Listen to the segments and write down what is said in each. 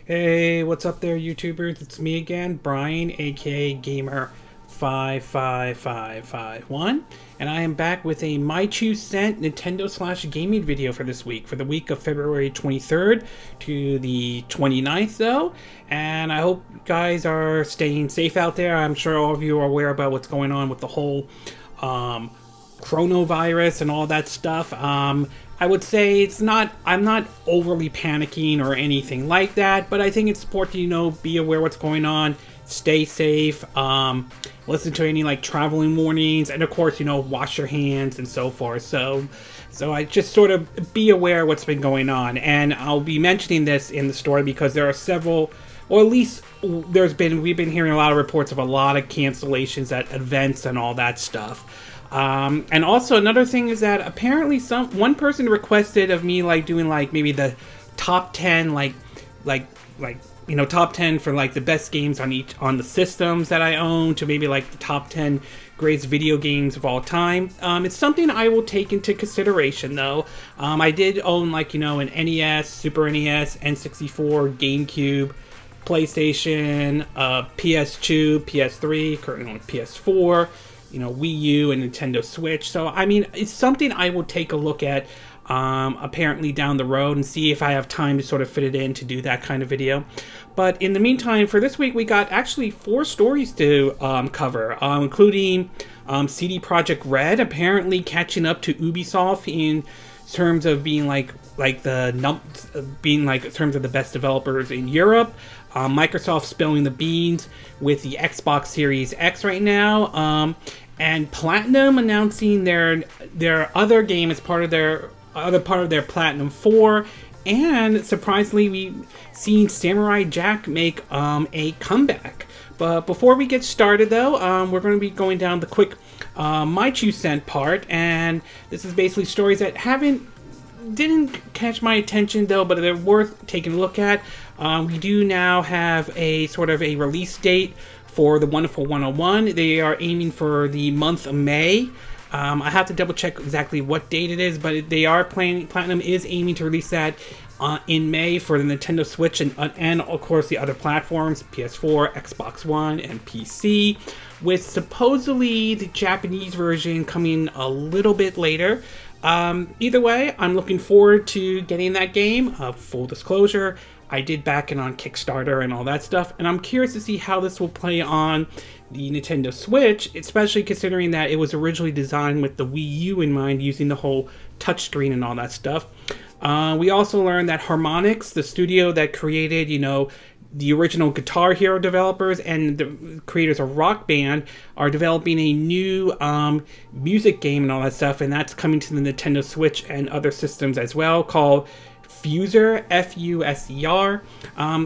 Hey, what's up there, YouTubers? It's me again, Brian, aka Gamer55551, and I am back with a My 2 cent Nintendo/gaming video for this week, for the week of February 23rd to the 29th, though. And I hope you guys are staying safe out there. I'm sure all of you are aware about what's going on with the whole coronavirus and all that stuff. I would say I'm not overly panicking or anything like that, but I think it's important to, be aware what's going on, stay safe, listen to any traveling warnings, and of course, wash your hands and so forth. So I just sort of be aware of what's been going on, and I'll be mentioning this in the story because there are several, or at least we've been hearing a lot of reports of a lot of cancellations at events and all that stuff. And also another thing is that apparently one person requested of me doing maybe the top 10 top 10 for the best games on the systems that I own, to maybe the top 10 greatest video games of all time. It's something I will take into consideration, though. I did own an NES, Super NES, N64, GameCube, PlayStation, PS2, PS3, currently on PS4, Wii U and Nintendo Switch. So, I mean, it's something I will take a look at apparently down the road and see if I have time to sort of fit it in to do that kind of video. But in the meantime, for this week, we got actually 4 stories to cover, including CD Projekt Red apparently catching up to Ubisoft in terms of being in terms of the best developers in Europe. Microsoft spilling the beans with the Xbox Series X right now, and Platinum announcing their other game as part of their Platinum 4, and surprisingly, we've seen Samurai Jack make a comeback. But before we get started, though, we're going to be going down the quick My 2 cent part, and this is basically stories that didn't catch my attention, though, but they're worth taking a look at. We do now have a sort of a release date for the Wonderful 101. They are aiming for the month of May. I have to double check exactly what date it is, but they are planning. Platinum is aiming to release that in May for the Nintendo Switch and of course the other platforms, PS4, Xbox One, and PC, with supposedly the Japanese version coming a little bit later. Either way, I'm looking forward to getting that game. Full disclosure, I did back it on Kickstarter and all that stuff, and I'm curious to see how this will play on the Nintendo Switch, especially considering that it was originally designed with the Wii U in mind, using the whole touchscreen and all that stuff. We also learned that Harmonix, the studio that created, the original Guitar Hero developers and the creators of Rock Band, are developing a new music game and all that stuff, and that's coming to the Nintendo Switch and other systems as well, called Fuser, Fuser.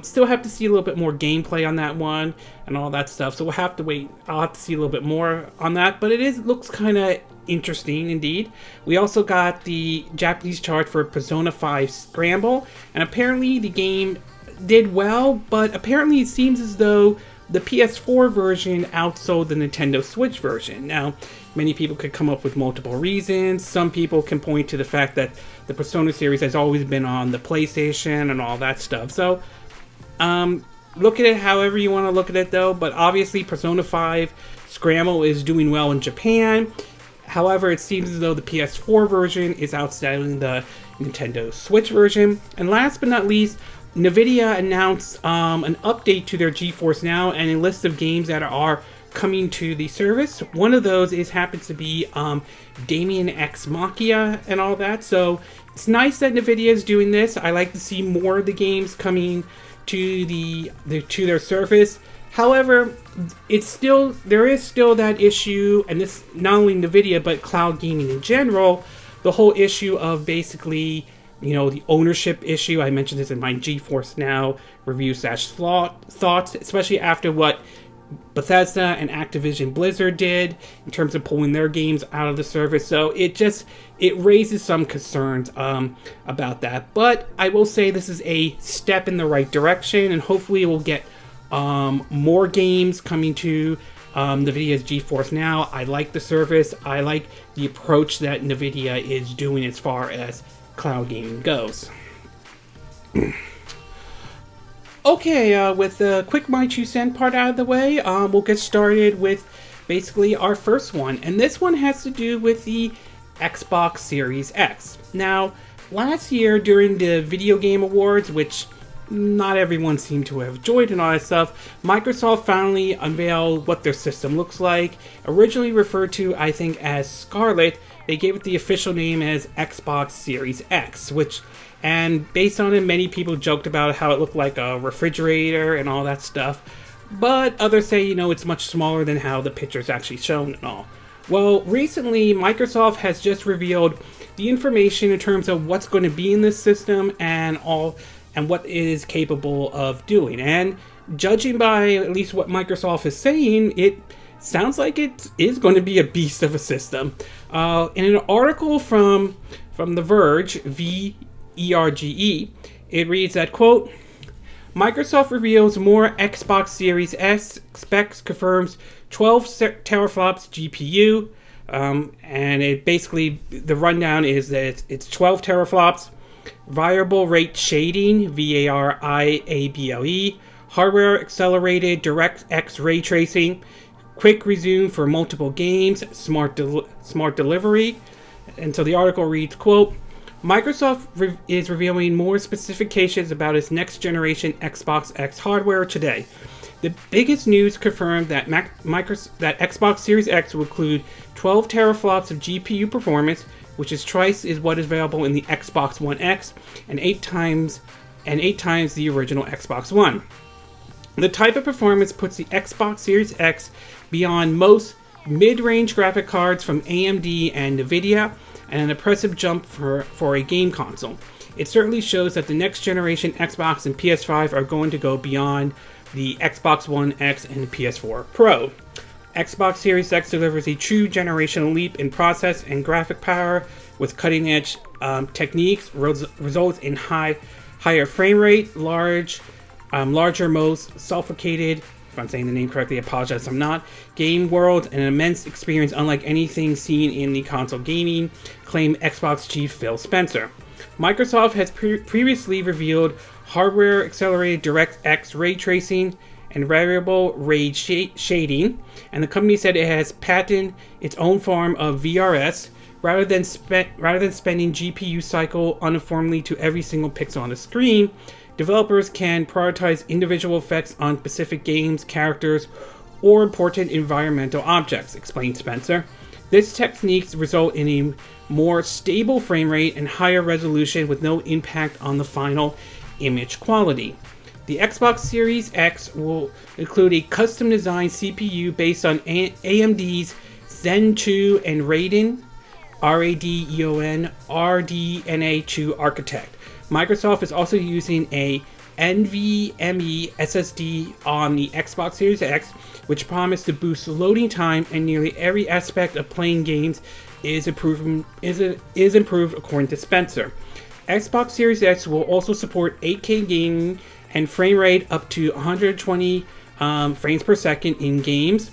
Still have to see a little bit more gameplay on that one and all that stuff, so we'll have to wait. I'll have to see a little bit more on that, but it looks kind of interesting indeed. We also got the Japanese chart for Persona 5 Scramble, and apparently the game did well, but apparently it seems as though the PS4 version outsold the Nintendo Switch version. Now, many people could come up with multiple reasons. Some people can point to the fact that the Persona series has always been on the PlayStation and all that stuff. So, look at it however you want to look at it, though. But obviously, Persona 5 Scramble is doing well in Japan. However, it seems as though the PS4 version is outselling the Nintendo Switch version. And last but not least, NVIDIA announced an update to their GeForce Now and a list of games that are coming to the service. One of those happens to be Damien X Machina and all that. So it's nice that NVIDIA is doing this. I like to see more of the games coming to their service. However, there is still that issue, and this not only NVIDIA but cloud gaming in general, the whole issue of basically the ownership issue. I mentioned this in my GeForce Now review/thoughts, especially after what Bethesda and Activision Blizzard did in terms of pulling their games out of the service. So it raises some concerns about that. But I will say this is a step in the right direction, and hopefully we'll get more games coming to NVIDIA's GeForce Now. I like the service. I like the approach that NVIDIA is doing as far as cloud gaming goes. Okay, with the quick my 2 cent part out of the way, we'll get started with basically our first one. And this one has to do with the Xbox Series X. Now, last year during the Video Game Awards, which not everyone seemed to have enjoyed and all that stuff, Microsoft finally unveiled what their system looks like. Originally referred to, I think, as Scarlet, they gave it the official name as Xbox Series X, and based on it, many people joked about how it looked like a refrigerator and all that stuff. But others say, it's much smaller than how the picture's actually shown and all. Well, recently, Microsoft has just revealed the information in terms of what's going to be in this system and what it is capable of doing. And judging by at least what Microsoft is saying, it sounds like it is going to be a beast of a system. In an article from The Verge, VERGE, it reads that, quote, Microsoft reveals more Xbox Series S specs, confirms 12 teraflops GPU, and it basically, the rundown is that it's 12 teraflops, variable rate shading, VARIABLE, hardware accelerated DirectX ray tracing, quick resume for multiple games, smart delivery. And so the article reads, quote, Microsoft is revealing more specifications about its next generation Xbox X hardware today. The biggest news confirmed that that Xbox Series X will include 12 teraflops of GPU performance, which is twice is what is available in the Xbox One X, and eight times the original Xbox One. The type of performance puts the Xbox Series X beyond most mid-range graphic cards from AMD and Nvidia, and an impressive jump for a game console. It certainly shows that the next generation Xbox and PS5 are going to go beyond the Xbox One X and the PS4 Pro. Xbox Series X delivers a true generational leap in process and graphic power with cutting-edge techniques, results in higher frame rate, larger, most sophisticated, if I'm saying the name correctly, I apologize if I'm not, game world, and an immense experience unlike anything seen in the console gaming, claimed Xbox chief Phil Spencer. Microsoft has previously revealed hardware accelerated DirectX ray tracing and variable rate shading, and the company said it has patented its own form of VRS rather than spending GPU cycle uniformly to every single pixel on the screen. Developers can prioritize individual effects on specific games, characters, or important environmental objects, explained Spencer. This technique results in a more stable frame rate and higher resolution with no impact on the final image quality. The Xbox Series X will include a custom-designed CPU based on AMD's Zen-2 and Radeon RDNA2 architect. Microsoft is also using a NVMe SSD on the Xbox Series X, which promised to boost loading time, and nearly every aspect of playing games is improved according to Spencer. Xbox Series X will also support 8K gaming and frame rate up to 120 frames per second in games.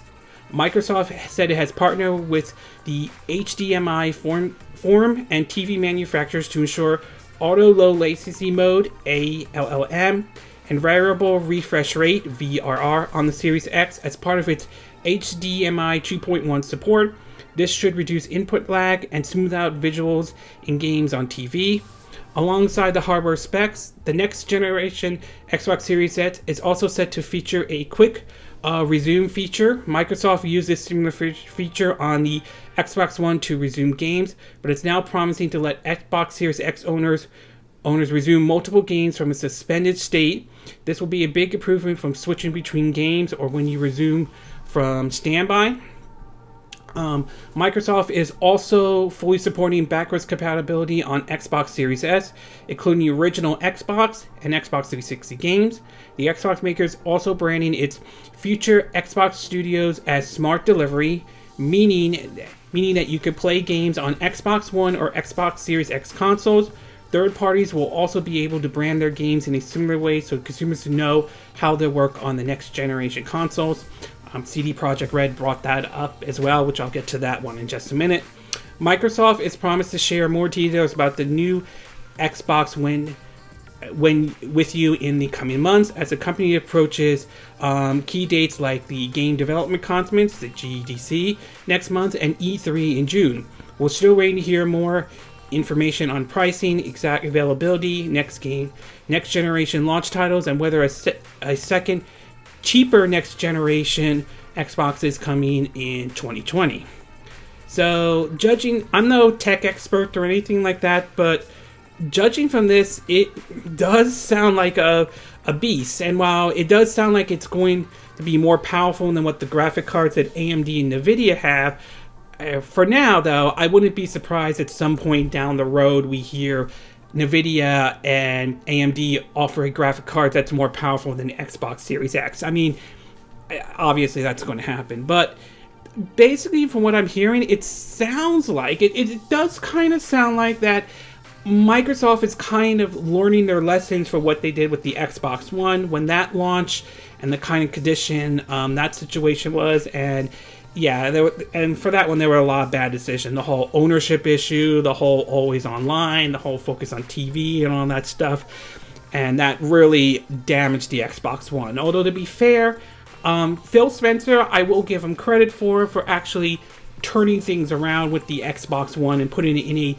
Microsoft said it has partnered with the HDMI form and TV manufacturers to ensure auto low latency mode ALLM and variable refresh rate VRR on the Series X as part of its HDMI 2.1 support. This should reduce input lag and smooth out visuals in games on TV. Alongside the hardware specs, the next generation Xbox Series X is also set to feature a quick resume feature. Microsoft used this similar feature on the Xbox One to resume games, but it's now promising to let Xbox Series X owners resume multiple games from a suspended state. This will be a big improvement from switching between games or when you resume from standby. Microsoft is also fully supporting backwards compatibility on Xbox Series S, including the original Xbox and Xbox 360 games. The Xbox maker is also branding its future Xbox Studios as smart delivery, meaning that you can play games on Xbox One or Xbox Series X consoles. Third parties will also be able to brand their games in a similar way so consumers know how they work on the next generation consoles. CD Projekt Red brought that up as well, which I'll get to that one in just a minute. Microsoft is promised to share more details about the new Xbox when with you in the coming months as the company approaches key dates like the Game Development Conference, the GDC, next month, and E3 in June. We're still waiting to hear more information on pricing, exact availability, next generation launch titles, and whether a second, cheaper next generation Xbox is coming in 2020. So, judging, I'm no tech expert or anything like that, but judging from this, it does sound like a beast. And while it does sound like it's going to be more powerful than what the graphic cards that AMD and NVIDIA have, for now, though, I wouldn't be surprised at some point down the road we hear NVIDIA and AMD offering graphic cards that's more powerful than the Xbox Series X. I mean, obviously that's going to happen, but basically from what I'm hearing, it sounds like, it does kind of sound like that Microsoft is kind of learning their lessons for what they did with the Xbox One when that launched and the kind of condition that situation was. And yeah, and for that one, there were a lot of bad decisions. The whole ownership issue, the whole always online, the whole focus on TV and all that stuff. And that really damaged the Xbox One. Although, to be fair, Phil Spencer, I will give him credit for actually turning things around with the Xbox One and putting it in a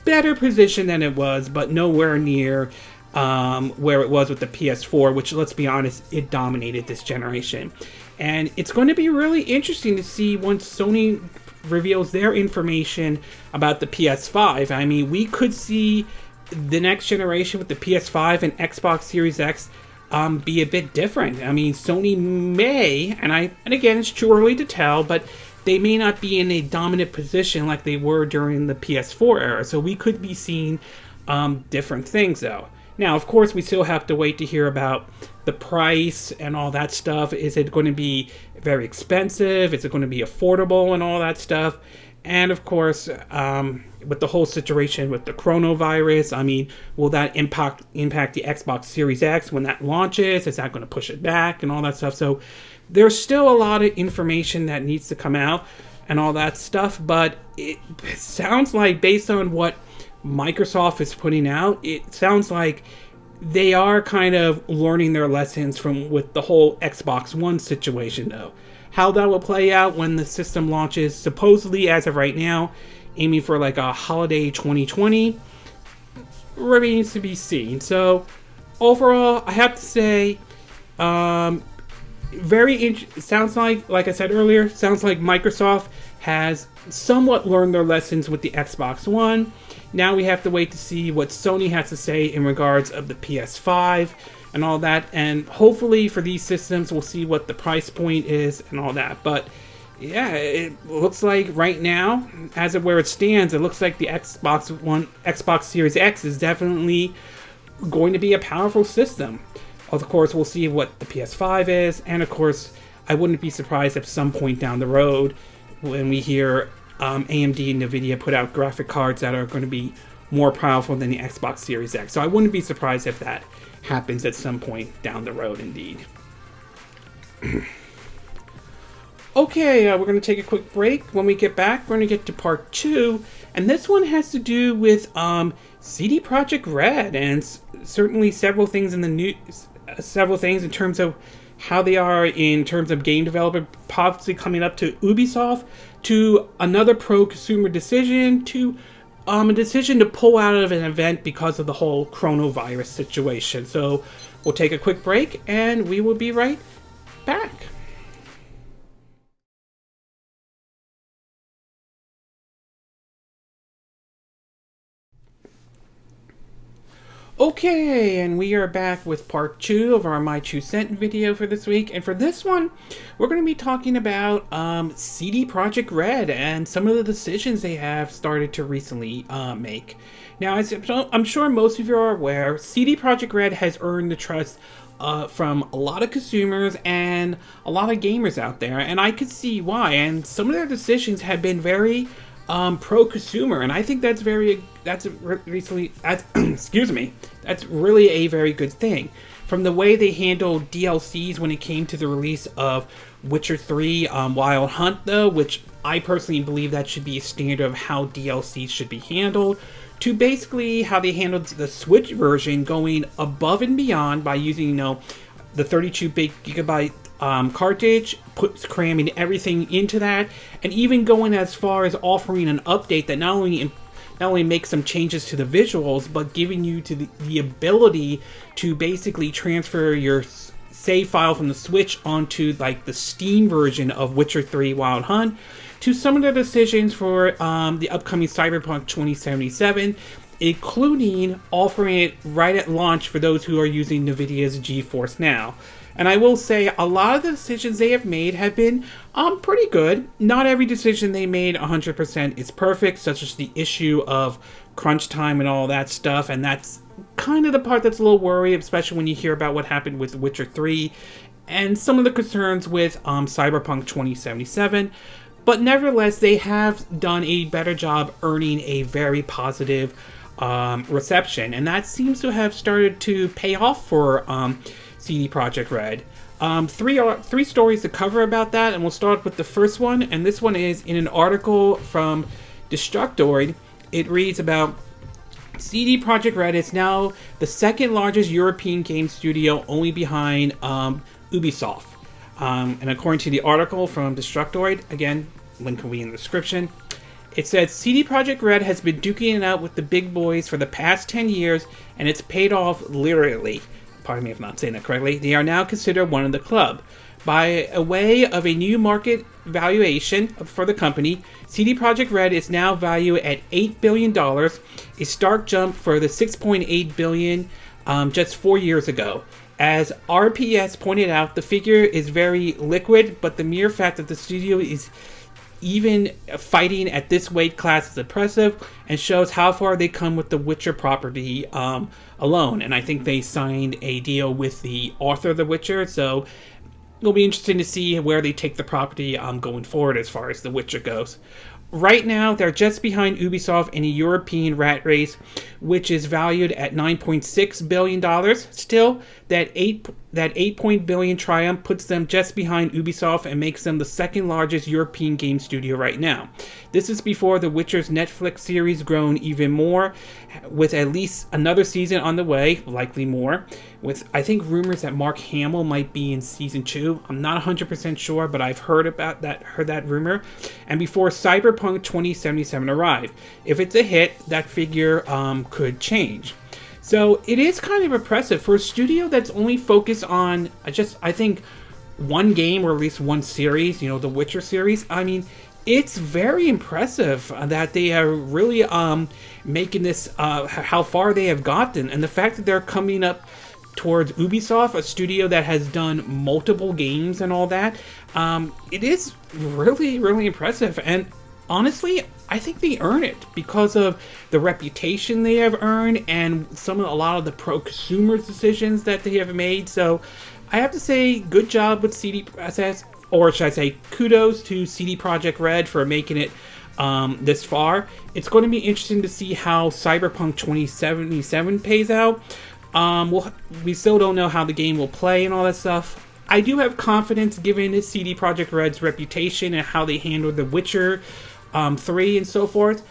better position than it was, but nowhere near where it was with the PS4, which, let's be honest, it dominated this generation. And it's going to be really interesting to see once Sony reveals their information about the PS5. I mean, we could see the next generation with the PS5 and Xbox Series X be a bit different. I mean, Sony may, and again, it's too early to tell, but they may not be in a dominant position like they were during the PS4 era. So we could be seeing different things, though. Now, of course, we still have to wait to hear about the price and all that stuff. Is it going to be very expensive? Is it going to be affordable and all that stuff? And of course, with the whole situation with the coronavirus, I mean, will that impact the Xbox Series X when that launches? Is that going to push it back and all that stuff? So there's still a lot of information that needs to come out and all that stuff. But it sounds like, based on what Microsoft is putting out, it sounds like they are kind of learning their lessons from with the whole Xbox One situation, though. How that will play out when the system launches, supposedly as of right now, aiming for like a holiday 2020, remains to be seen. So overall, I have to say, sounds like I said earlier, sounds like Microsoft has somewhat learned their lessons with the Xbox One. Now we have to wait to see what Sony has to say in regards of the PS5 and all that. And hopefully for these systems, we'll see what the price point is and all that. But yeah, it looks like right now, as of where it stands, it looks like the Xbox Series X is definitely going to be a powerful system. Of course, we'll see what the PS5 is. And of course, I wouldn't be surprised if some point down the road when we hear AMD and NVIDIA put out graphic cards that are going to be more powerful than the Xbox Series X. So I wouldn't be surprised if that happens at some point down the road, indeed. Okay, we're going to take a quick break. When we get back, we're going to get to part 2. And this one has to do with CD Projekt Red, and certainly several things in the news, several things in terms of how they are in terms of game development, possibly coming up to Ubisoft, to another pro-consumer decision, to a decision to pull out of an event because of the whole coronavirus situation. So we'll take a quick break, and we will be right back. Okay, and we are back with part 2 of our My 2 Cent video for this week. And for this one, we're going to be talking about CD Projekt Red and some of the decisions they have started to recently make. Now, as I'm sure most of you are aware, CD Projekt Red has earned the trust from a lot of consumers and a lot of gamers out there, and I could see why. And some of their decisions have been very pro-consumer, and I think excuse me, that's really a very good thing. From the way they handled DLCs when it came to the release of Witcher 3 Wild Hunt, though, which I personally believe that should be a standard of how DLCs should be handled, to basically how they handled the Switch version, going above and beyond by using, the 32 gigabyte cartridge, cramming everything into that, and even going as far as offering an update that not only makes some changes to the visuals, but giving you the ability to basically transfer your save file from the Switch onto like the Steam version of Witcher 3 Wild Hunt, to some of the decisions for the upcoming Cyberpunk 2077, including offering it right at launch for those who are using NVIDIA's GeForce Now. And I will say a lot of the decisions they have made have been pretty good. Not every decision they made 100% is perfect, such as the issue of crunch time and all that stuff, and that's kind of the part that's a little worrying, especially when you hear about what happened with Witcher 3 and some of the concerns with Cyberpunk 2077. But nevertheless, they have done a better job earning a very positive reception, and that seems to have started to pay off for CD Projekt Red. Three stories to cover about that, and we'll start with the first one, and this one is in an article from Destructoid. It reads about CD Projekt Red is now the second largest European game studio, only behind Ubisoft. And according to the article from Destructoid, again, link will be in the description, it says CD Projekt Red has been duking it out with the big boys for the past 10 years, and it's paid off literally. Pardon me if I'm not saying that correctly. They are now considered one of the club. By a way of a new market valuation for the company, CD Projekt Red is now valued at $8 billion, a stark jump for the $6.8 billion just 4 years ago. As RPS pointed out, the figure is very liquid, but the mere fact that the studio is even fighting at this weight class is impressive and shows how far they come with the Witcher property alone. And I think they signed a deal with the author of The Witcher, so it'll be interesting to see where they take the property going forward as far as The Witcher goes. Right now, they're just behind Ubisoft in a European rat race, which is valued at $9.6 billion. Still, that $8 billion triumph puts them just behind Ubisoft and makes them the second largest European game studio right now. This is before The Witcher's Netflix series grown even more, with at least another season on the way, likely more, with I think rumors that Mark Hamill might be in season 2. I'm not 100% sure, but I've heard that rumor. And before Cyberpunk 2077 arrive. If it's a hit, that figure could change. So it is kind of impressive for a studio that's only focused on I think one game or at least one series, the Witcher series. I mean, it's very impressive that they are really making this how far they have gotten, and the fact that they're coming up towards Ubisoft, a studio that has done multiple games and all that. It is really, really impressive, and honestly, I think they earn it because of the reputation they have earned and a lot of the pro-consumer decisions that they have made. So I have to say, good job with or should I say, kudos to CD Projekt Red for making it this far. It's going to be interesting to see how Cyberpunk 2077 pays out. We still don't know how the game will play and all that stuff. I do have confidence given CD Projekt Red's reputation and how they handled The Witcher 3 and so forth.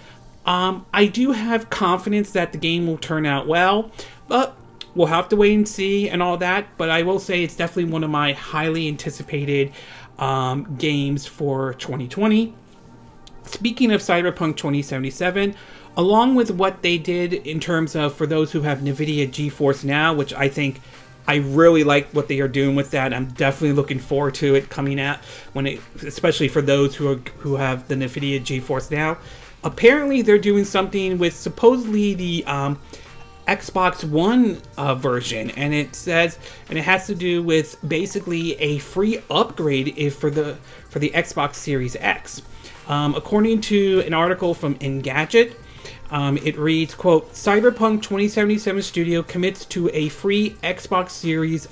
I do have confidence that the game will turn out well, but we'll have to wait and see and all that. But I will say it's definitely one of my highly anticipated games for 2020. Speaking of Cyberpunk 2077, along with what they did in terms of, for those who have NVIDIA GeForce Now, which I think I really like what they are doing with that. I'm definitely looking forward to it coming out especially for those who have the NVIDIA GeForce Now. Apparently, they're doing something with supposedly the Xbox One version, and it has to do with basically a free upgrade for the Xbox Series X. According to an article from Engadget, it reads, quote, Cyberpunk 2077 Studio commits to a free Xbox Series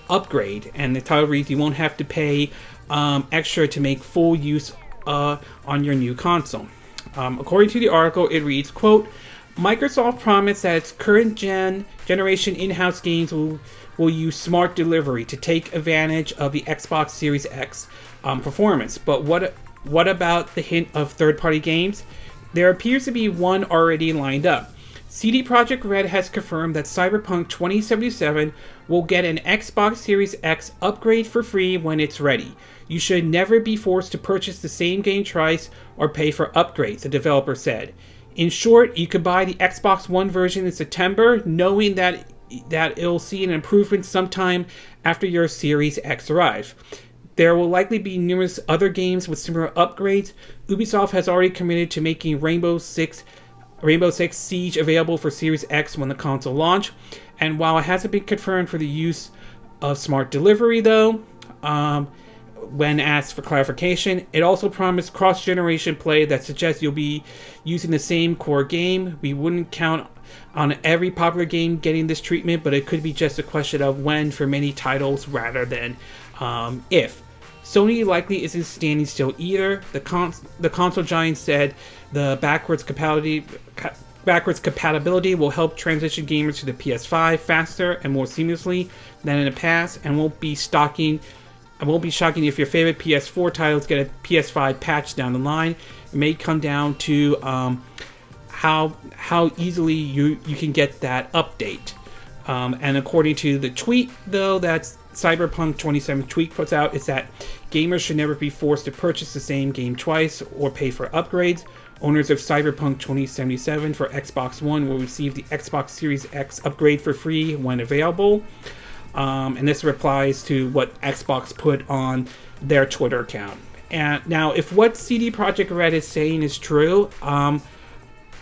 upgrade. And the title reads, you won't have to pay extra to make full use on your new console. According to the article, it reads, quote, Microsoft promised that its current generation in-house games will use smart delivery to take advantage of the Xbox Series X performance. But what about the hint of third-party games? There appears to be one already lined up. CD Projekt Red has confirmed that Cyberpunk 2077 will get an Xbox Series X upgrade for free when it's ready. You should never be forced to purchase the same game twice or pay for upgrades, the developer said. In short, you could buy the Xbox One version in September, knowing that it'll see an improvement sometime after your Series X arrives. There will likely be numerous other games with similar upgrades. Ubisoft has already committed to making Rainbow Six Siege available for Series X when the console launch. And while it hasn't been confirmed for the use of smart delivery, though, when asked for clarification, it also promised cross-generation play that suggests you'll be using the same core game. We wouldn't count on every popular game getting this treatment, but it could be just a question of when for many titles rather than if. Sony likely isn't standing still either. The console giant said the backwards compatibility will help transition gamers to the PS5 faster and more seamlessly than in the past, and won't be shocking if your favorite PS4 titles get a PS5 patch down the line. It may come down to how easily you can get that update. And according to the tweet, though, that's Cyberpunk 27 tweet puts out, is that gamers should never be forced to purchase the same game twice or pay for upgrades. Owners of Cyberpunk 2077 for Xbox One will receive the Xbox Series X upgrade for free when available. And this replies to what Xbox put on their Twitter account. And now, if what CD Projekt Red is saying is true, I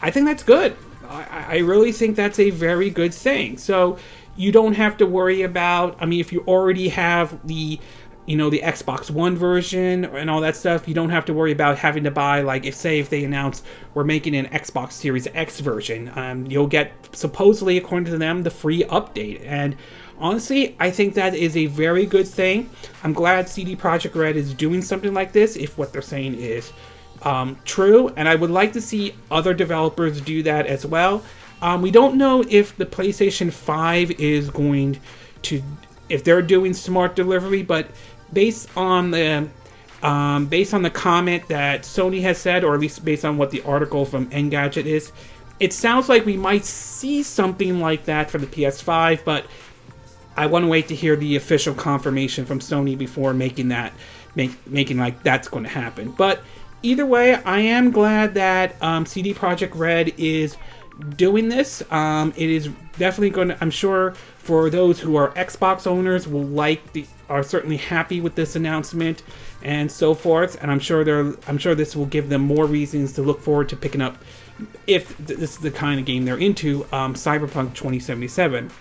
think that's good. I really think that's a very good thing. So you don't have to worry about, if you already have the Xbox One version and all that stuff, you don't have to worry about having to buy, if they announce we're making an Xbox Series X version, you'll get, supposedly, according to them, the free update. And honestly, I think that is a very good thing. I'm glad CD Projekt Red is doing something like this, if what they're saying is true, and I would like to see other developers do that as well. We don't know if the PlayStation 5 is going to, if they're doing smart delivery, but based on the comment that Sony has said, or at least based on what the article from Engadget is, it sounds like we might see something like that for the PS5, but I want to wait to hear the official confirmation from Sony before making that's going to happen. But either way, I am glad that CD Projekt Red is doing this. It is definitely going to, I'm sure, for those who are Xbox owners are certainly happy with this announcement and so forth. And I'm sure this will give them more reasons to look forward to picking up, if this is the kind of game they're into, Cyberpunk 2077.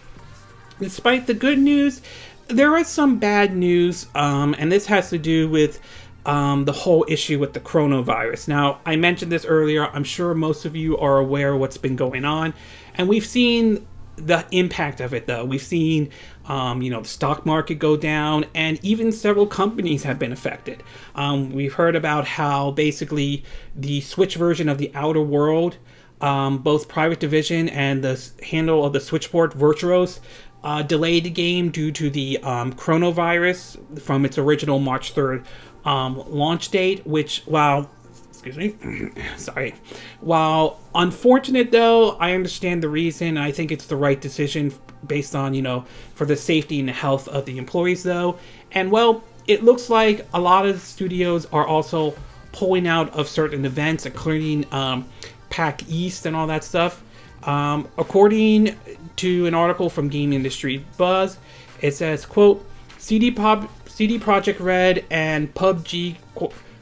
Despite the good news, there is some bad news, and this has to do with the whole issue with the coronavirus. Now, I mentioned this earlier. I'm sure most of you are aware of what's been going on, and we've seen the impact of it, though. We've seen, the stock market go down, and even several companies have been affected. We've heard about how basically the Switch version of the Outer World, both Private Division and the handle of the Switchport Virtuos, delayed the game due to the coronavirus from its original March 3rd launch date, which, while unfortunate, though, I understand the reason. I think it's the right decision based on, for the safety and the health of the employees, though. And, well, it looks like a lot of studios are also pulling out of certain events, including PAX East and all that stuff. According to an article from Game Industry Buzz, it says, quote, CD Projekt Red and PUBG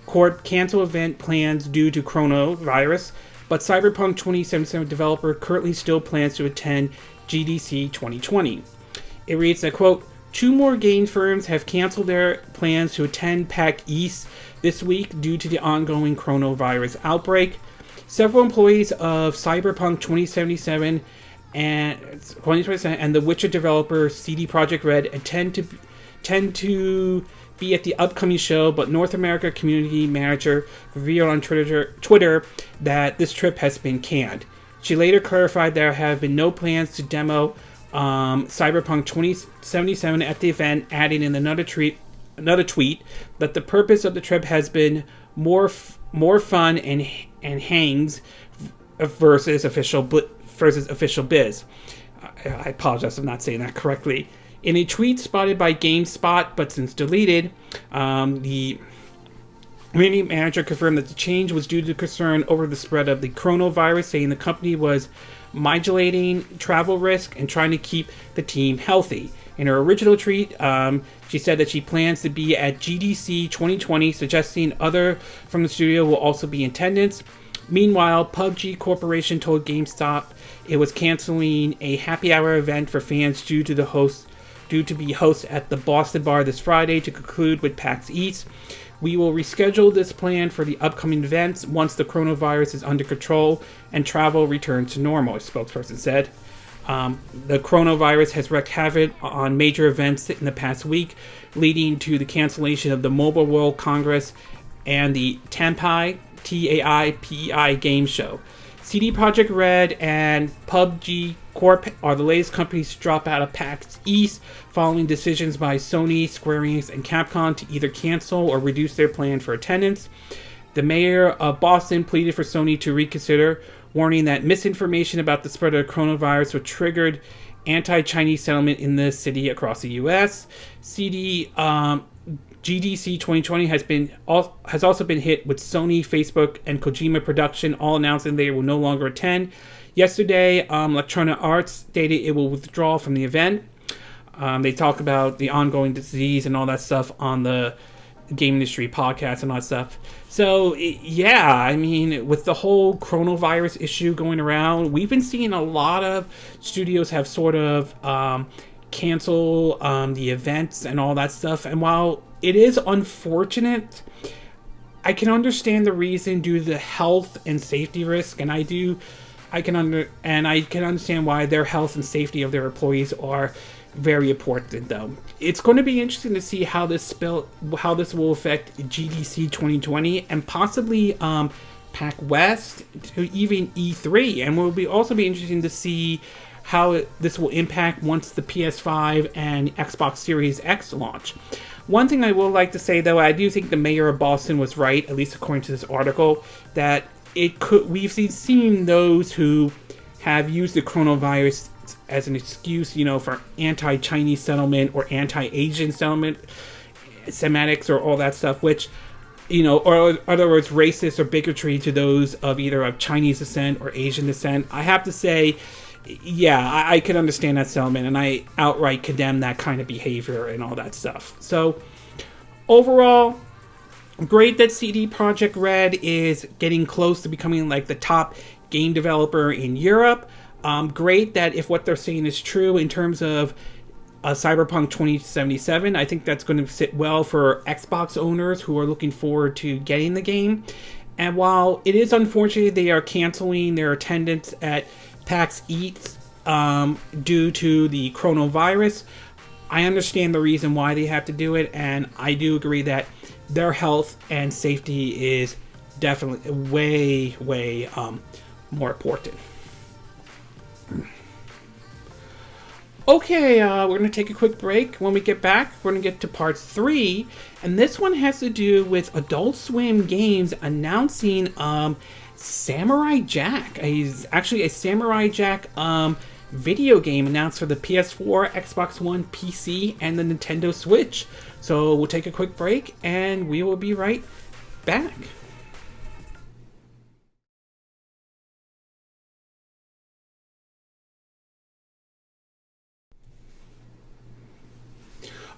Corp cancel event plans due to coronavirus, but Cyberpunk 2077 developer currently still plans to attend GDC 2020. It reads that, quote, 2 more game firms have canceled their plans to attend PAX East this week due to the ongoing coronavirus outbreak. Several employees of Cyberpunk 2077 and The Witcher developer CD Projekt Red intend to tend to be at the upcoming show, but North America community manager revealed on Twitter that this trip has been canned. She later clarified there have been no plans to demo Cyberpunk 2077 at the event, adding in another tweet that the purpose of the trip has been more fun and hangs versus official biz. I apologize if I'm not saying that correctly. In a tweet spotted by GameSpot, but since deleted, the community manager confirmed that the change was due to concern over the spread of the coronavirus, saying the company was modulating travel risk and trying to keep the team healthy. In her original tweet, she said that she plans to be at GDC 2020, suggesting other from the studio will also be in attendance. Meanwhile, PUBG Corporation told GameStop it was canceling a happy hour event for fans due to be host at the Boston bar this Friday to conclude with PAX East. We will reschedule this plan for the upcoming events once the coronavirus is under control and travel returns to normal, a spokesperson said. The coronavirus has wreaked havoc on major events in the past week, leading to the cancellation of the Mobile World Congress and the TAIPEI game show. CD Projekt Red and PUBG Corp are the latest companies to drop out of PAX East following decisions by Sony, Square Enix, and Capcom to either cancel or reduce their plan for attendance. The mayor of Boston pleaded for Sony to reconsider, warning that misinformation about the spread of the coronavirus would trigger anti-Chinese sentiment in the city across the U.S. GDC 2020 has also been hit with Sony, Facebook, and Kojima Production all announcing they will no longer attend. Yesterday, Electronic Arts stated it will withdraw from the event. They talk about the ongoing disease and all that stuff on the Game Industry podcast and all that stuff. So, yeah, I mean, with the whole coronavirus issue going around, we've been seeing a lot of studios have sort of cancel the events and all that stuff. And while it is unfortunate, I can understand the reason due to the health and safety risk, and I can understand why their health and safety of their employees are very important. Though it's going to be interesting to see how this will affect GDC 2020 and possibly PAC West to even E3, and will also be interesting to see how this will impact once the PS5 and Xbox Series X launch. One thing I will like to say, though, I do think the mayor of Boston was right, at least according to this article, that we've seen those who have used the coronavirus as an excuse, for anti-Chinese settlement or anti-Asian settlement, semantics or all that stuff, which, or in other words, racist or bigotry to those of either of Chinese descent or Asian descent. I have to say, yeah, I can understand that settlement, and I outright condemn that kind of behavior and all that stuff. So, overall, great that CD Projekt Red is getting close to becoming like the top game developer in Europe. Great that if what they're saying is true in terms of Cyberpunk 2077, I think that's going to sit well for Xbox owners who are looking forward to getting the game. And while it is unfortunate they are canceling their attendance at PAX East due to the coronavirus, I understand the reason why they have to do it, and I do agree that their health and safety is definitely way more important. Okay, we're going to take a quick break. When we get back, we're going to get to part 3, and this one has to do with Adult Swim Games announcing Samurai Jack. He's actually a Samurai Jack video game announced for the PS4, Xbox One, PC, and the Nintendo Switch. So we'll take a quick break, and we will be right back.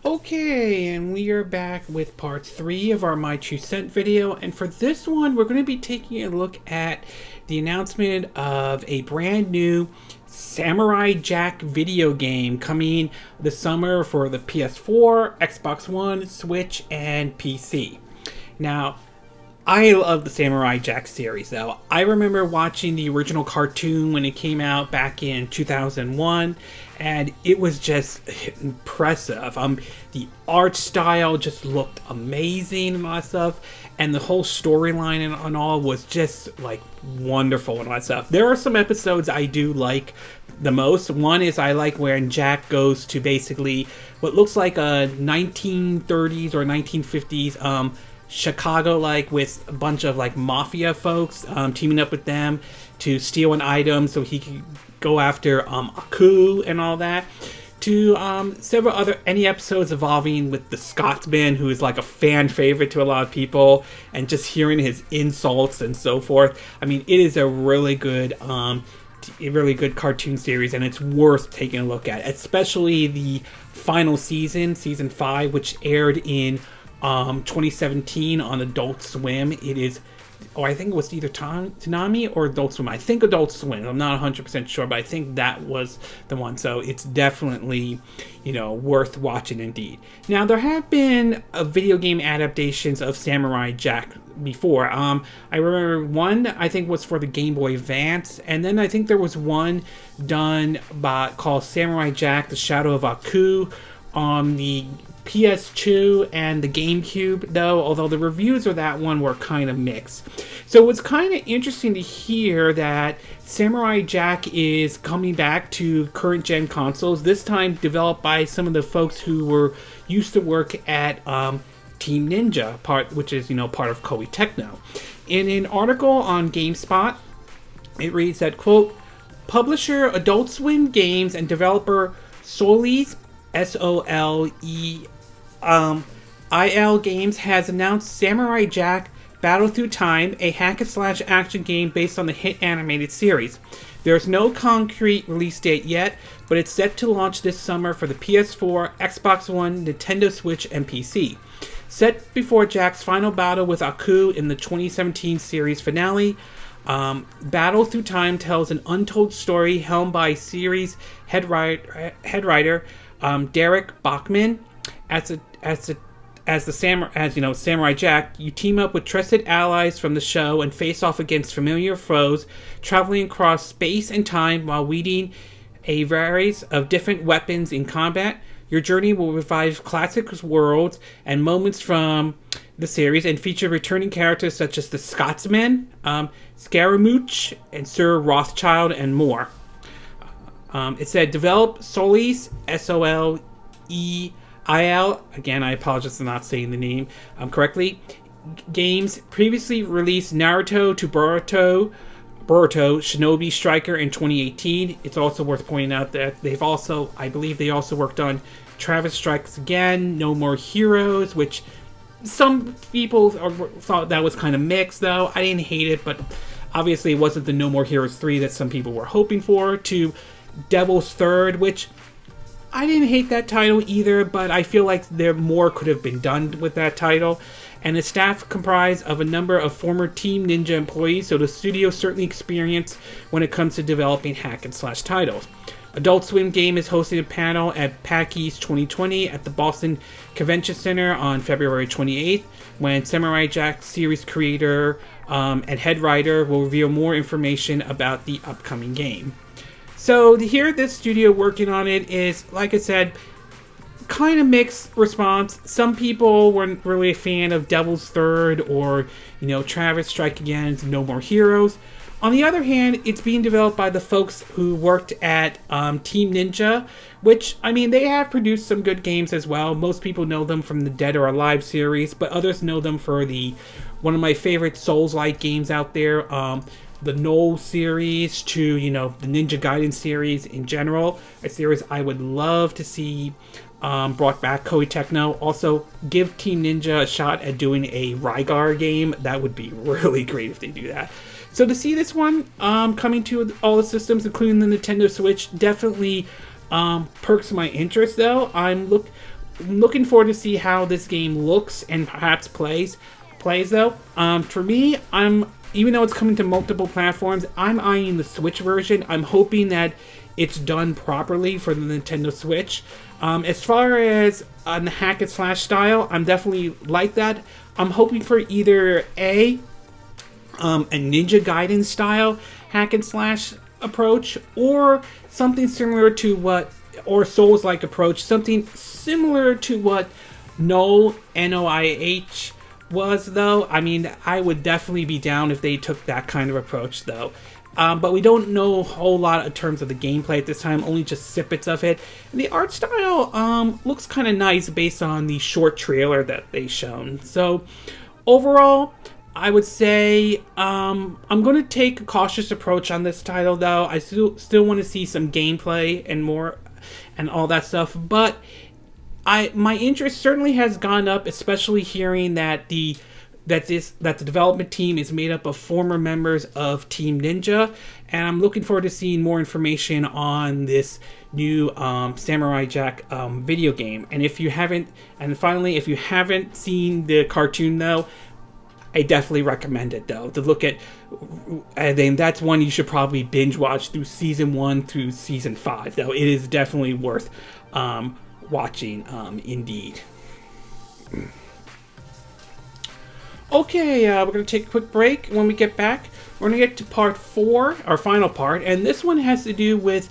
Okay, and we are back with part 3 of our My 2 Cent video, and for this one we're going to be taking a look at the announcement of a brand new Samurai Jack video game coming this summer for the PS4, Xbox One, Switch, and PC. Now, I love the Samurai Jack series, though. I remember watching the original cartoon when it came out back in 2001, and it was just impressive. The art style just looked amazing and all that stuff, and the whole storyline and all was just like wonderful and all that stuff. There are some episodes I do like the most. One is I like when Jack goes to basically what looks like a 1930s or 1950s Chicago, like with a bunch of like mafia folks teaming up with them to steal an item so he can go after a coup and all that, to several other any episodes involving with the Scotsman, who is like a fan favorite to a lot of people, and just hearing his insults and so forth. I mean, it is a really good cartoon series, and it's worth taking a look at, especially the final season 5, which aired in 2017 on Adult Swim. It is, I think it was either Toonami or Adult Swim. I think Adult Swim. I'm not 100% sure, but I think that was the one. So it's definitely, worth watching indeed. Now, there have been video game adaptations of Samurai Jack before. I remember one, I think, was for the Game Boy Advance, and then I think there was one done called Samurai Jack: The Shadow of Aku on the PS2 and the GameCube, though, although the reviews of that one were kind of mixed. So it's kind of interesting to hear that Samurai Jack is coming back to current gen consoles, this time developed by some of the folks who used to work at Team Ninja, which is part of Koei Tecmo. In an article on GameSpot, it reads that, quote, publisher Adult Swim Games and developer Soleil SOLEIL Games has announced Samurai Jack Battle Through Time, a hack-and-slash action game based on the hit animated series. There's no concrete release date yet, but it's set to launch this summer for the PS4, Xbox One, Nintendo Switch, and PC. Set before Jack's final battle with Aku in the 2017 series finale, Battle Through Time tells an untold story helmed by series head writer Derek Bachman. As Samurai Jack, you team up with trusted allies from the show and face off against familiar foes, traveling across space and time while wielding a variety of different weapons in combat. Your journey will revive classic worlds and moments from the series and feature returning characters such as the Scotsman, Scaramouche, and Sir Rothschild, and more. It said, develop Solis, SOLEIL, again, I apologize for not saying the name correctly, games previously released Naruto to Boruto, Shinobi Striker in 2018. It's also worth pointing out that I believe they also worked on Travis Strikes Again, No More Heroes, which some people thought that was kind of mixed, though. I didn't hate it, but obviously it wasn't the No More Heroes 3 that some people were hoping for, to Devil's Third, which I didn't hate that title either, but I feel like more could have been done with that title. And the staff comprised of a number of former Team Ninja employees, so the studio certainly experienced when it comes to developing hack-and-slash titles. Adult Swim Game is hosting a panel at PAX East 2020 at the Boston Convention Center on February 28th, when Samurai Jack series creator and head writer will reveal more information about the upcoming game. So to hear this studio working on it is, like I said, kind of mixed response. Some people weren't really a fan of Devil's Third or, Travis Strike Again's No More Heroes. On the other hand, it's being developed by the folks who worked at Team Ninja, which, they have produced some good games as well. Most people know them from the Dead or Alive series, but others know them for one of my favorite Souls-like games out there, the Knoll series, to, the Ninja Gaiden series in general, a series I would love to see brought back. Koei Tecmo. Also, give Team Ninja a shot at doing a Rygar game. That would be really great if they do that. So to see this one coming to all the systems, including the Nintendo Switch, definitely perks my interest, though. I'm looking forward to see how this game looks and perhaps plays, though. For me, even though it's coming to multiple platforms, I'm eyeing the Switch version. I'm hoping that it's done properly for the Nintendo Switch. As far as on the hack and slash style, I'm definitely like that. I'm hoping for either a Ninja Gaiden style hack and slash approach, or something similar to what, or Souls-like approach, something similar to what Noih was, though. I mean, I would definitely be down if they took that kind of approach, though. But we don't know a whole lot in terms of the gameplay at this time, only just snippets of it. And the art style looks kind of nice based on the short trailer that they shown. So overall, I would say I'm going to take a cautious approach on this title, though. I still want to see some gameplay and more and all that stuff. But my interest certainly has gone up, especially hearing that the development team is made up of former members of Team Ninja, and I'm looking forward to seeing more information on this new Samurai Jack video game. And if you haven't seen the cartoon, though, I definitely recommend it, though, to look at. And then that's one you should probably binge watch through season 1 through season 5, though. It is definitely worth watching, indeed. Okay, we're going to take a quick break. When we get back, we're going to get to part 4, our final part, and this one has to do with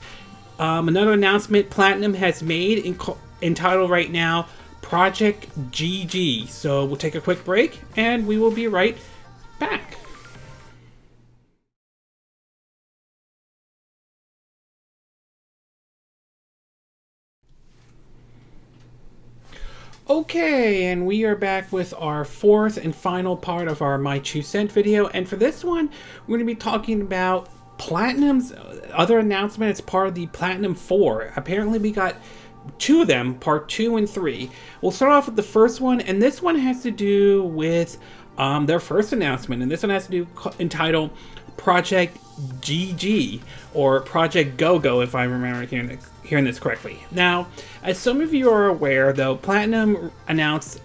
another announcement Platinum has made, entitled right now Project GG. So we'll take a quick break, and we will be right back. Okay, and we are back with our 4th and final part of our My 2 Cent video, and for this one, we're going to be talking about Platinum's other announcement as part of the Platinum 4. Apparently we got 2 of them, part 2 and 3. We'll start off with the first one, and this one has to do with their first announcement, and this one has to do entitled Project GG, or Project Go-Go, if I remember hearing this correctly. Now, as some of you are aware, though, Platinum announced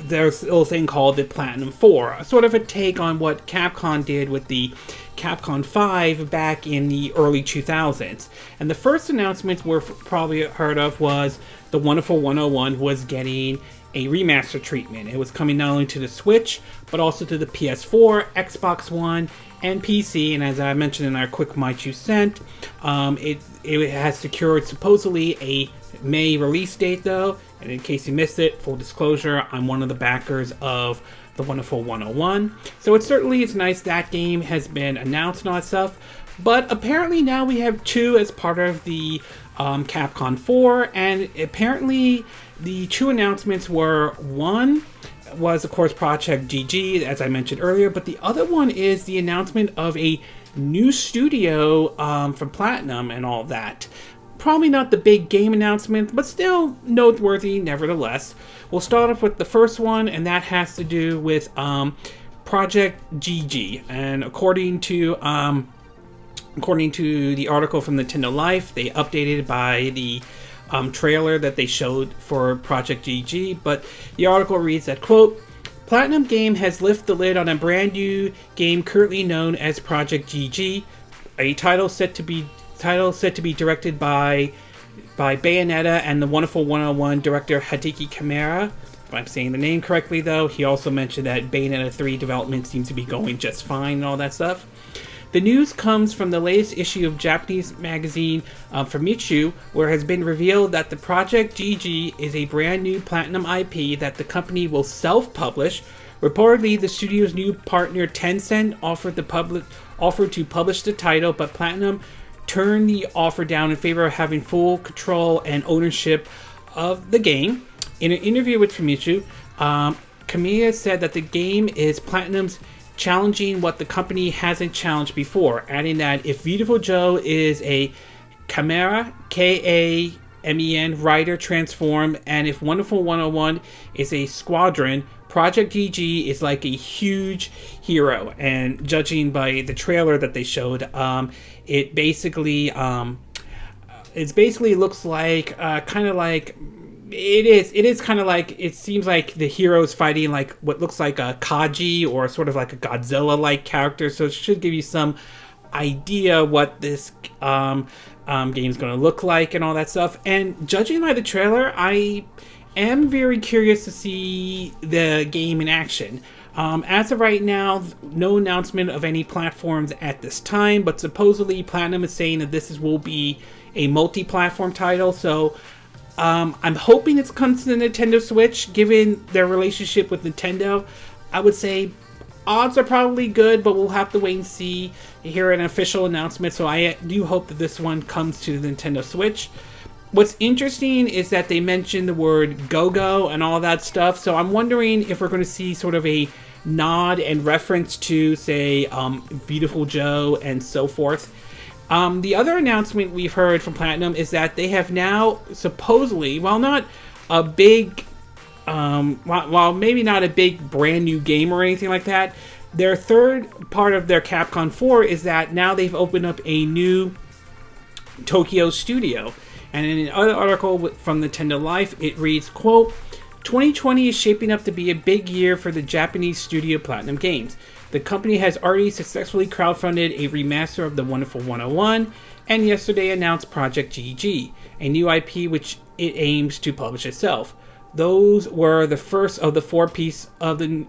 there's a little thing called the Platinum 4, sort of a take on what Capcom did with the Capcom 5 back in the early 2000s. And the first announcement we're probably heard of was the Wonderful 101 was getting a remaster treatment. It was coming not only to the Switch, but also to the PS4, Xbox One, and PC. And as I mentioned in our quick My 2 Cent, it has secured supposedly a May release date, though. And in case you missed it, full disclosure, I'm one of the backers of the Wonderful 101. So it's nice that game has been announced and all that stuff. But apparently now we have 2 as part of the Capcom 4, and apparently the 2 announcements were, one was of course Project GG, as I mentioned earlier, but the other one is the announcement of a new studio from Platinum and all that. Probably not the big game announcement, but still noteworthy nevertheless. We'll start off with the first one, and that has to do with Project GG. And according to the article from Nintendo Life, they updated by the trailer that they showed for Project GG, but the article reads that, quote, Platinum Game has lifted the lid on a brand new game currently known as Project GG, a title set to be directed by Bayonetta and the Wonderful 101 director Hideki Kamiya. If I'm saying the name correctly, though, he also mentioned that Bayonetta 3 development seems to be going just fine and all that stuff. The news comes from the latest issue of Japanese magazine Famitsu, where it has been revealed that the Project GG is a brand new Platinum IP that the company will self-publish. Reportedly, the studio's new partner Tencent offered to publish the title, but Platinum turned the offer down in favor of having full control and ownership of the game. In an interview with Famitsu, Kamiya said that the game is Platinum's challenging what the company hasn't challenged before, adding that if Beautiful Joe is a Chimera, Kamen, Rider transform, and if Wonderful 101 is a Squadron, Project GG is like a huge hero. And judging by the trailer that they showed, it basically looks like kind of like it is kind of like, it seems like the hero's fighting like what looks like a Kaji or sort of like a Godzilla-like character, so it should give you some idea what this game's going to look like and all that stuff. And judging by the trailer, am very curious to see the game in action. As of right now, no announcement of any platforms at this time, but supposedly Platinum is saying that will be a multi-platform title, so I'm hoping it comes to the Nintendo Switch. Given their relationship with Nintendo, I would say odds are probably good, but we'll have to wait and see, hear an official announcement, so I do hope that this one comes to the Nintendo Switch. What's interesting is that they mentioned the word go-go and all that stuff, so I'm wondering if we're going to see sort of a nod and reference to, say, Beautiful Joe and so forth. The other announcement we've heard from Platinum is that they have now supposedly, while not a big, while maybe not a big brand new game or anything like that, their third part of their Capcom 4 is that now they've opened up a new Tokyo studio. And in another article from Nintendo Life, it reads, quote, 2020 is shaping up to be a big year for the Japanese studio Platinum Games. The company has already successfully crowdfunded a remaster of The Wonderful 101, and yesterday announced Project GG, a new IP which it aims to publish itself. Those were the first of the 4 pieces of the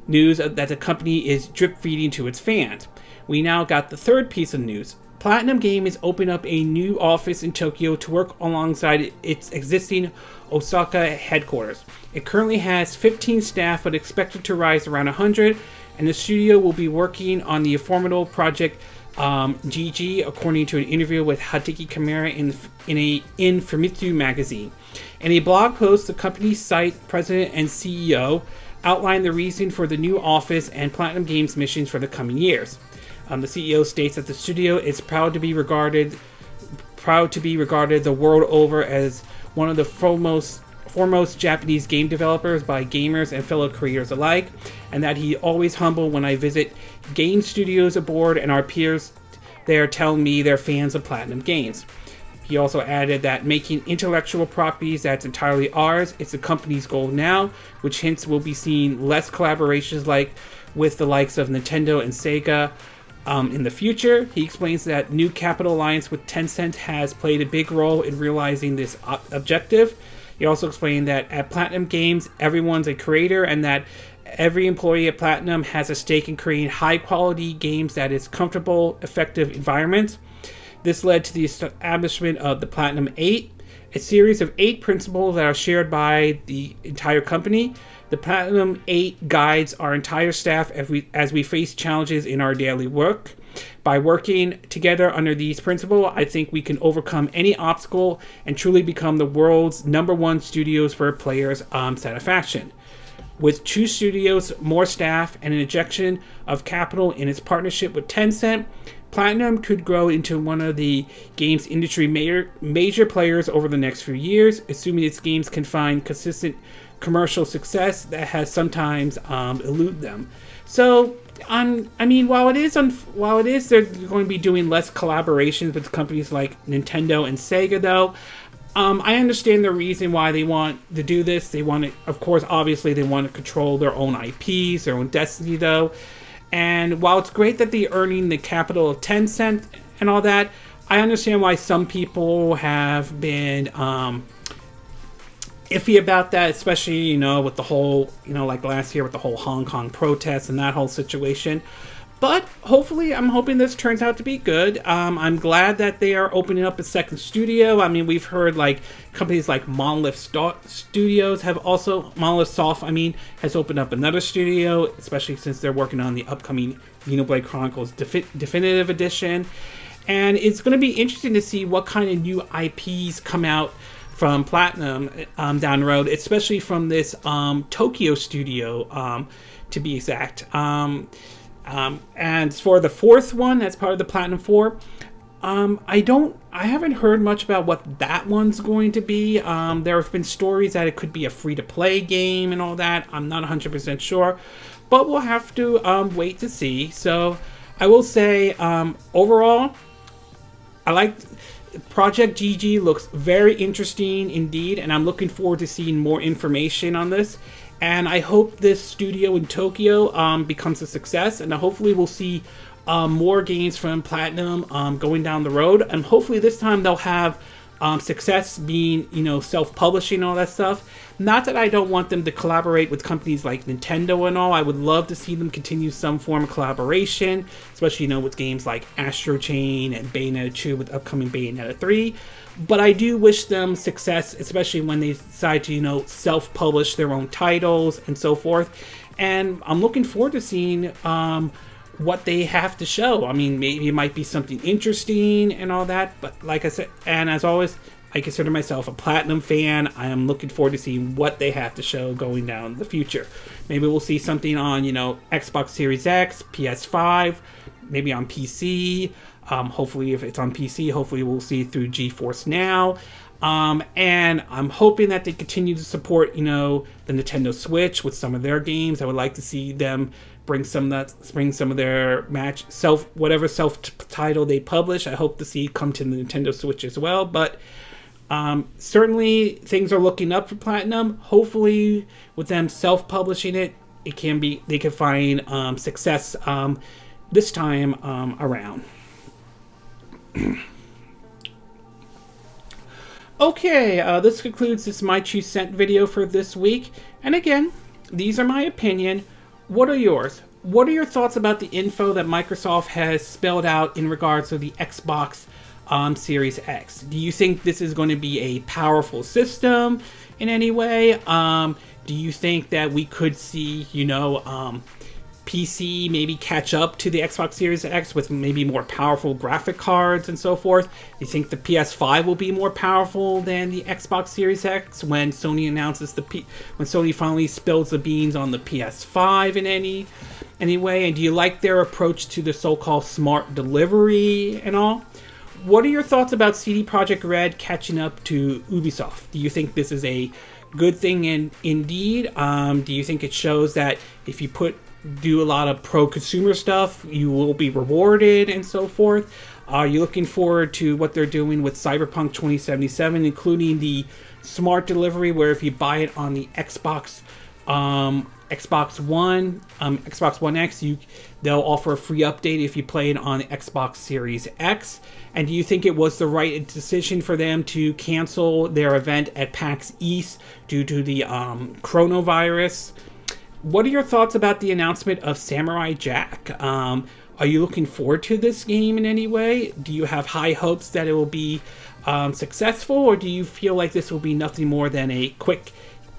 news that the company is drip feeding to its fans. We now got the third piece of news. Platinum Game is opening up a new office in Tokyo to work alongside its existing Osaka headquarters. It currently has 15 staff, but expected to rise around 100, and the studio will be working on the formidable project GG, according to an interview with Hideki Kamiya in Famitsu magazine. In a blog post, the company's site president and CEO outlined the reason for the new office and Platinum Games' missions for the coming years. The CEO states that the studio is proud to be regarded the world over as one of the foremost Japanese game developers by gamers and fellow creators alike, and that he always humble when I visit game studios aboard and our peers there tell me they're fans of Platinum Games. He also added that making intellectual properties that's entirely ours is the company's goal now, which hints we'll be seeing less collaborations like with the likes of Nintendo and Sega in the future. He explains that new capital alliance with Tencent has played a big role in realizing this objective. He also explained that at Platinum Games, everyone's a creator, and that every employee at Platinum has a stake in creating high-quality games that is comfortable, effective environments. This led to the establishment of the Platinum 8, a series of 8 principles that are shared by the entire company. The Platinum 8 guides our entire staff as we face challenges in our daily work. By working together under these principles, I think we can overcome any obstacle and truly become the world's #1 studios for players' satisfaction. With 2 studios, more staff, and an injection of capital in its partnership with Tencent, Platinum could grow into one of the games industry major players over the next few years, assuming its games can find consistent commercial success that has sometimes eluded them. So, I mean, while it is they're going to be doing less collaborations with companies like Nintendo and Sega, though. I understand the reason why they want to do this. They want to, of course, obviously, they want to control their own IPs, their own destiny, though. And while it's great that they're earning the capital of Tencent and all that, I understand why some people have been iffy about that, especially, with the whole, like last year with the whole Hong Kong protests and that whole situation. But hopefully, I'm hoping this turns out to be good. I'm glad that they are opening up a second studio. I mean, we've heard like companies like Monolith Studios Monolith Soft, has opened up another studio, especially since they're working on the upcoming Xenoblade Chronicles Definitive Edition. And it's going to be interesting to see what kind of new IPs come out from Platinum down the road, especially from this Tokyo studio, to be exact. And for the fourth one, that's part of the Platinum 4, I haven't heard much about what that one's going to be. There have been stories that it could be a free-to-play game and all that. I'm not 100% sure, but we'll have to wait to see. So I will say, overall, I like Project GG. Looks very interesting indeed, and I'm looking forward to seeing more information on this. And I hope this studio in Tokyo becomes a success, and hopefully we'll see more games from Platinum going down the road. And hopefully this time they'll have success being, self-publishing and all that stuff. Not that I don't want them to collaborate with companies like Nintendo and all. I would love to see them continue some form of collaboration, especially, with games like Astro Chain and Bayonetta 2 with upcoming Bayonetta 3. But I do wish them success, especially when they decide to, self-publish their own titles and so forth. And I'm looking forward to seeing what they have to show. I mean, maybe it might be something interesting and all that, but like I said, and as always, I consider myself a Platinum fan. I am looking forward to seeing what they have to show going down the future. Maybe we'll see something on, Xbox Series X, PS5, maybe on PC. Hopefully, if it's on PC, hopefully we'll see it through GeForce Now. And I'm hoping that they continue to support, the Nintendo Switch with some of their games. I would like to see them bring some of their whatever self-title they publish. I hope to see come to the Nintendo Switch as well. But certainly things are looking up for Platinum. Hopefully, with them self-publishing it, they can find success this time around. Okay, this concludes this My 2 Cent video for this week. And again, these are my opinion. What are yours? What are your thoughts about the info that Microsoft has spelled out in regards to the Xbox Series X? Do you think this is going to be a powerful system in any way? Do you think that we could see, PC maybe catch up to the Xbox Series X with maybe more powerful graphic cards and so forth? Do you think the PS5 will be more powerful than the Xbox Series X when Sony announces when Sony finally spills the beans on the PS5 in any way? And do you like their approach to the so-called smart delivery and all? What are your thoughts about CD Projekt Red catching up to Ubisoft? Do you think this is a good thing indeed? Do you think it shows that if you do a lot of pro-consumer stuff, you will be rewarded and so forth? Are you looking forward to what they're doing with Cyberpunk 2077, including the smart delivery, where if you buy it on the Xbox One X, they'll offer a free update if you play it on the Xbox Series X? And do you think it was the right decision for them to cancel their event at PAX East due to the coronavirus? What are your thoughts about the announcement of Samurai Jack? Are you looking forward to this game in any way? Do you have high hopes that it will be successful, or do you feel like this will be nothing more than a quick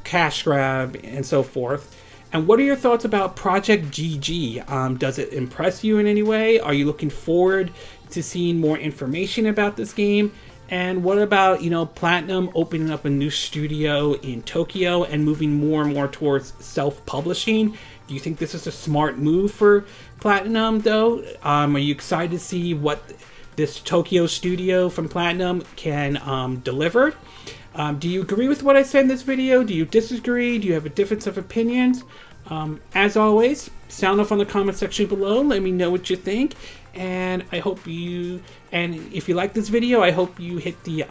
cash grab and so forth? And what are your thoughts about Project GG? Does it impress you in any way? Are you looking forward to seeing more information about this game? And what about, Platinum opening up a new studio in Tokyo and moving more and more towards self-publishing? Do you think this is a smart move for Platinum, though? Are you excited to see what this Tokyo studio from Platinum can deliver? Do you agree with what I said in this video? Do you disagree? Do you have a difference of opinions? As always, sound off on the comment section below. Let me know what you think. And if you like this video, I hope you hit the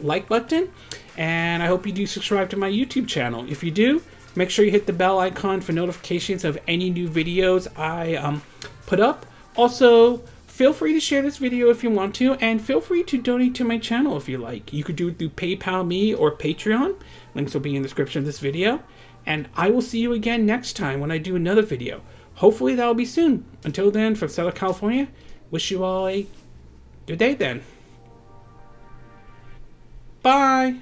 like button. And I hope you do subscribe to my YouTube channel. If you do, make sure you hit the bell icon for notifications of any new videos I put up. Also, feel free to share this video if you want to, and feel free to donate to my channel if you like. You could do it through PayPal me or Patreon. Links will be in the description of this video. And I will see you again next time when I do another video. Hopefully that will be soon. Until then, from Southern California, wish you all a good day then. Bye!